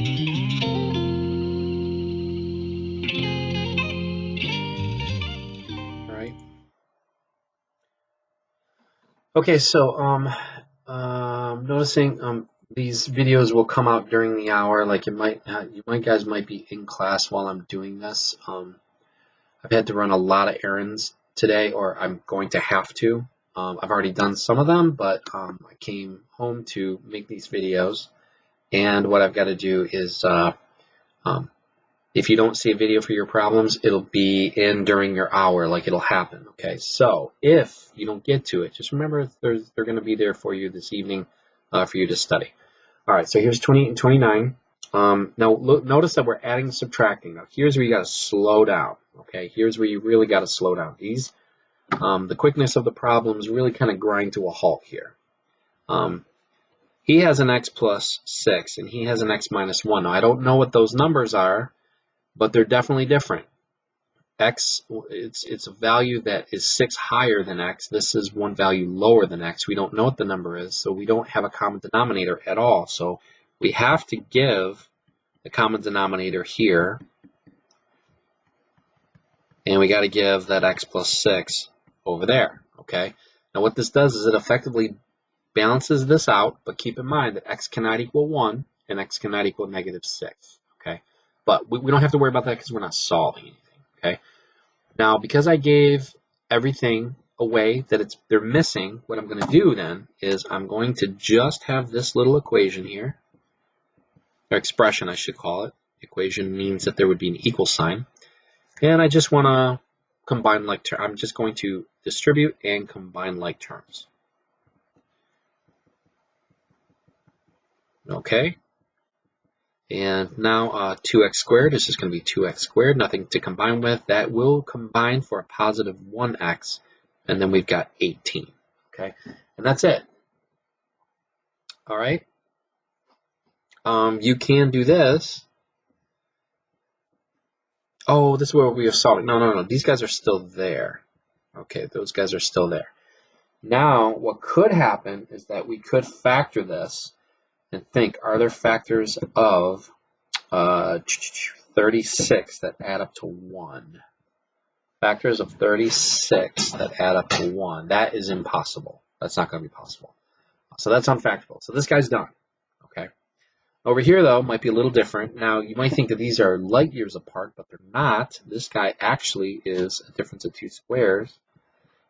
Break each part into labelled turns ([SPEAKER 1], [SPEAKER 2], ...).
[SPEAKER 1] All right. Okay, so noticing these videos will come out during the hour. Like you guys might be in class while I'm doing this. I've had to run a lot of errands today, or I'm going to have to. I've already done some of them, but I came home to make these videos, and what I've got to do is, if you don't see a video for your problems, it'll be in during your hour, like it'll happen. Okay, so if you don't get to it, just remember they're going to be there for you this evening for you to study. All right, so here's 28 and 29. Now notice that we're adding and subtracting. Now here's where you got to slow down. Okay, here's where you really got to slow down. These, the quickness of the problems really kind of grind to a halt here. He has an x plus 6 and he has an x minus 1. Now I don't know what those numbers are, but they're definitely different. X, it's a value that is 6 higher than x. This is one value lower than x. We don't know what the number is, so we don't have a common denominator at all. So we have to give the common denominator here, and we got to give that x plus 6 over there. Okay. Now what this does is it effectively balances this out, but keep in mind that x cannot equal 1 and x cannot equal negative 6. Okay. But we don't have to worry about that because we're not solving anything. Okay. Now, because I gave everything away that they're missing, what I'm going to do then is I'm going to just have this little equation here, or expression I should call it. Equation means that there would be an equal sign. And I just want to combine like terms. I'm just going to distribute and combine like terms. Okay. And now 2x squared is just going to be 2x squared, nothing to combine with. That will combine for a positive 1x, and then we've got 18. Okay, and that's it. All right. You can do this. Oh, this is where we are solving. No. These guys are still there. Okay, those guys are still there. Now, what could happen is that we could factor this and think, are there factors of 36 that add up to 1? Factors of 36 that add up to 1. That is impossible. That's not going to be possible. So that's unfactorable. So this guy's done. Okay. Over here, though, might be a little different. Now, you might think that these are light years apart, but they're not. This guy actually is a difference of 2 squares.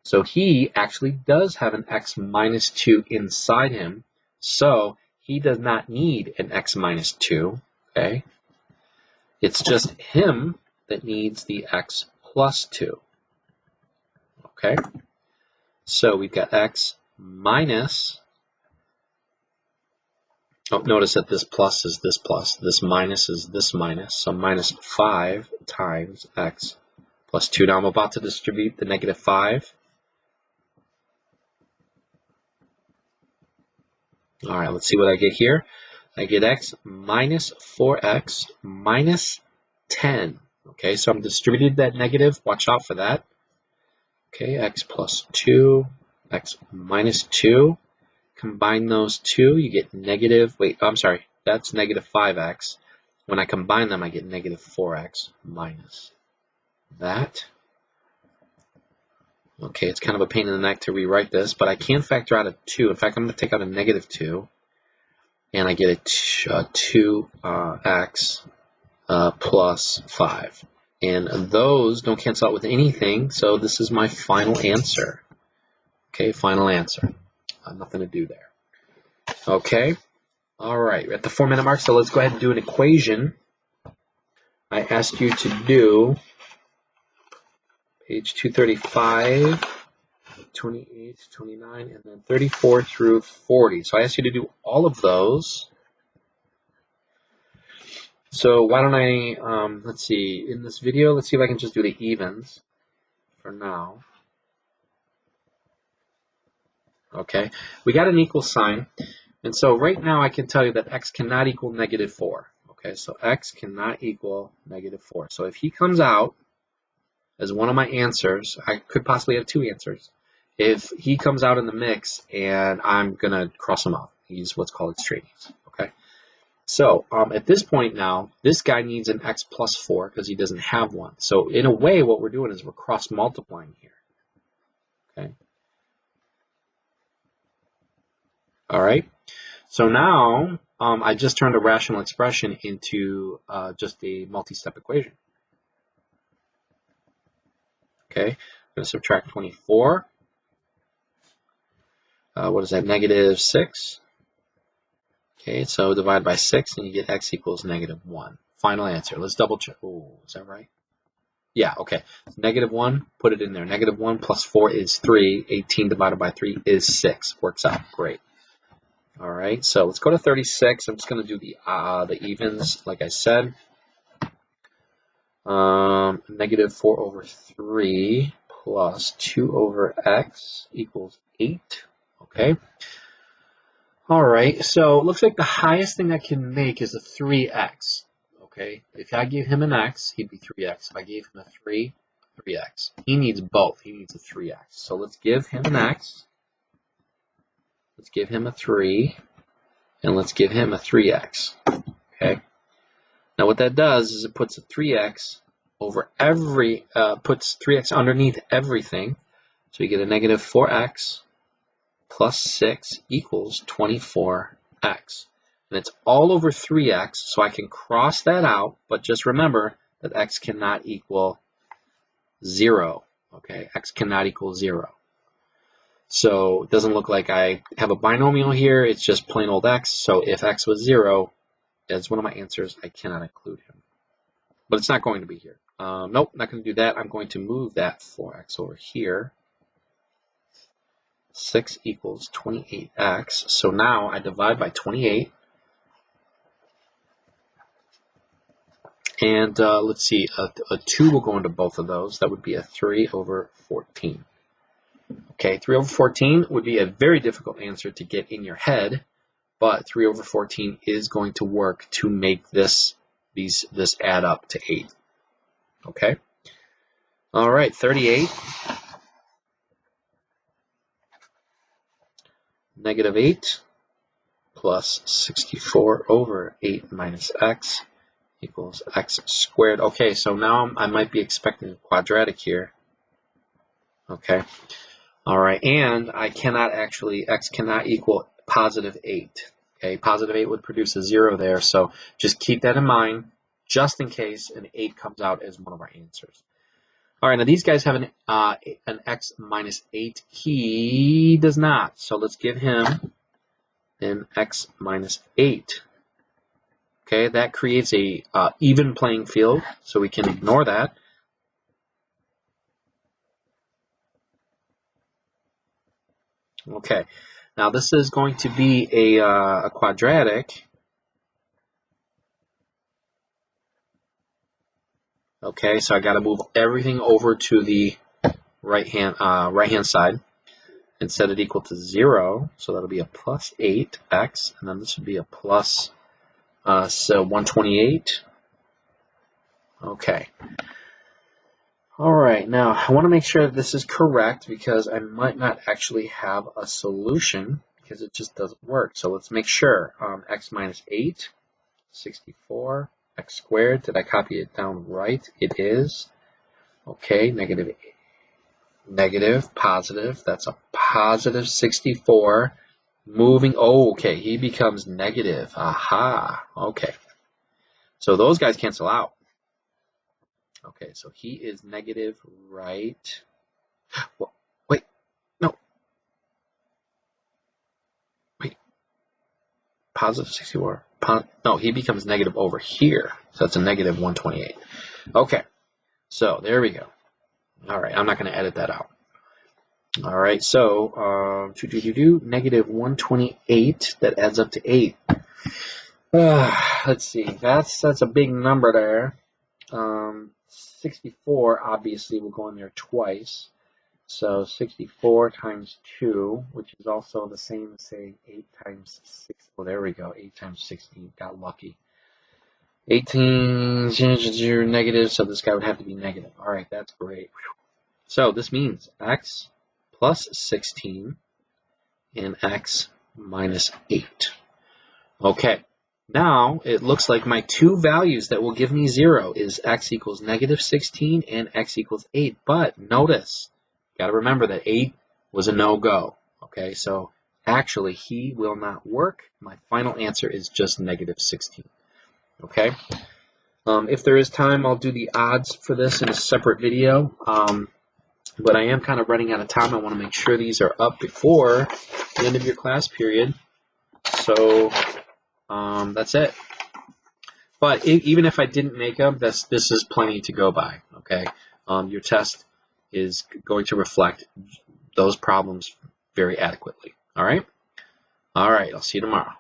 [SPEAKER 1] So he actually does have an x minus 2 inside him. So he does not need an x minus 2. Okay. It's just him that needs the x plus 2. Okay. So we've got x minus. Oh, notice that this plus is this plus. This minus is this minus. So minus 5 times x plus 2. Now I'm about to distribute the negative 5. All right, let's see what I get here. I get x minus 4x minus 10. Okay, so I'm distributed that negative. Watch out for that. Okay, x plus 2, x minus 2. Combine those two, you get negative, that's negative 5x. When I combine them, I get negative 4x minus that. Okay, it's kind of a pain in the neck to rewrite this, but I can factor out a 2. In fact, I'm going to take out a negative 2, and I get a 2x plus 5. And those don't cancel out with anything, so this is my final answer. Okay, final answer. Nothing to do there. Okay, all right, we're at the 4-minute mark, so let's go ahead and do an equation. I asked you to do page 235, 28, 29, and then 34 through 40. So I asked you to do all of those. So why don't I, let's see, in this video, let's see if I can just do the evens for now. Okay, we got an equal sign, and so right now I can tell you that x cannot equal negative 4. Okay, so x cannot equal negative 4. So if he comes out as one of my answers, I could possibly have 2 answers. If he comes out in the mix, and I'm going to cross him out. He's what's called extraneous. Okay, So at this point now, this guy needs an x plus 4 because he doesn't have one. So in a way, what we're doing is we're cross multiplying here. Okay. All right. So now I just turned a rational expression into just a multi-step equation. Okay. I'm going to subtract 24. What is that? Negative 6. Okay, so divide by 6 and you get x equals negative 1. Final answer. Let's double check. Oh, is that right? Yeah, okay. Negative 1, put it in there. Negative 1 plus 4 is 3. 18 divided by 3 is 6. Works out. Great. All right, so let's go to 36. I'm just going to do the evens, like I said. Negative 4 over 3 plus 2 over x equals 8. Okay. All right, so it looks like the highest thing I can make is a 3x. Okay, if I gave him an x, he'd be 3x. If I gave him a 3, 3x. He needs both. He needs a 3x. So let's give him an x. Let's give him a 3. And let's give him a 3x. Okay. Now what that does is it puts a 3x over puts 3x underneath everything. So you get a negative 4x plus 6 equals 24x. And it's all over 3x, so I can cross that out, but just remember that x cannot equal 0. Okay, x cannot equal 0. So it doesn't look like I have a binomial here, it's just plain old x. So if x was 0, as one of my answers, I cannot include him. But it's not going to be here. Nope, not going to do that. I'm going to move that 4x over here. 6 equals 28x. So now I divide by 28. And let's see, a 2 will go into both of those. That would be a 3 over 14. Okay, 3 over 14 would be a very difficult answer to get in your head, but 3 over 14 is going to work to make this add up to 8. Okay? All right, 38. Negative 8 plus 64 over 8 minus x equals x squared. Okay, so now I might be expecting a quadratic here. Okay. All right, and I cannot actually, x cannot equal positive 8. Okay, positive 8 would produce a 0 there, so just keep that in mind, just in case an 8 comes out as one of our answers. All right, now these guys have an x minus 8. He does not, so let's give him an x minus 8. Okay, that creates a even playing field, so we can ignore that. Okay, now this is going to be a quadratic. Okay, so I got to move everything over to the right hand side and set it equal to 0. So that'll be a plus 8x, and then this would be a plus so 128. Okay. All right, now I want to make sure that this is correct because I might not actually have a solution because it just doesn't work. So let's make sure. X minus 8, 64, x squared. Did I copy it down right? It is. Okay, negative, positive. That's a positive 64. Moving, oh, okay, he becomes negative. Aha, okay. So those guys cancel out. Okay, so he is negative, right? Well, wait, no. Wait, positive 64. No, he becomes negative over here. So that's a negative 128. Okay, so there we go. All right, I'm not going to edit that out. All right, so negative 128, that adds up to 8. Let's see, that's a big number there. 64 obviously will go in there twice. So 64 times 2, which is also the same as saying 8 times 6. Oh, there we go, 8 times 16. Got lucky. 18 negative, so this guy would have to be negative. All right, that's great. So this means x plus 16 and x minus 8. Okay, Now it looks like my two values that will give me 0 is x equals -16 and x equals 8. But notice, got to remember that 8 was a no-go. Okay, so actually he will not work. My final answer is just -16. Okay. If there is time, I'll do the odds for this in a separate video. But I am kind of running out of time. I want to make sure these are up before the end of your class period. So that's it. But even if I didn't make them, this is plenty to go by. Okay, your test is going to reflect those problems very adequately. All right. All right. I'll see you tomorrow.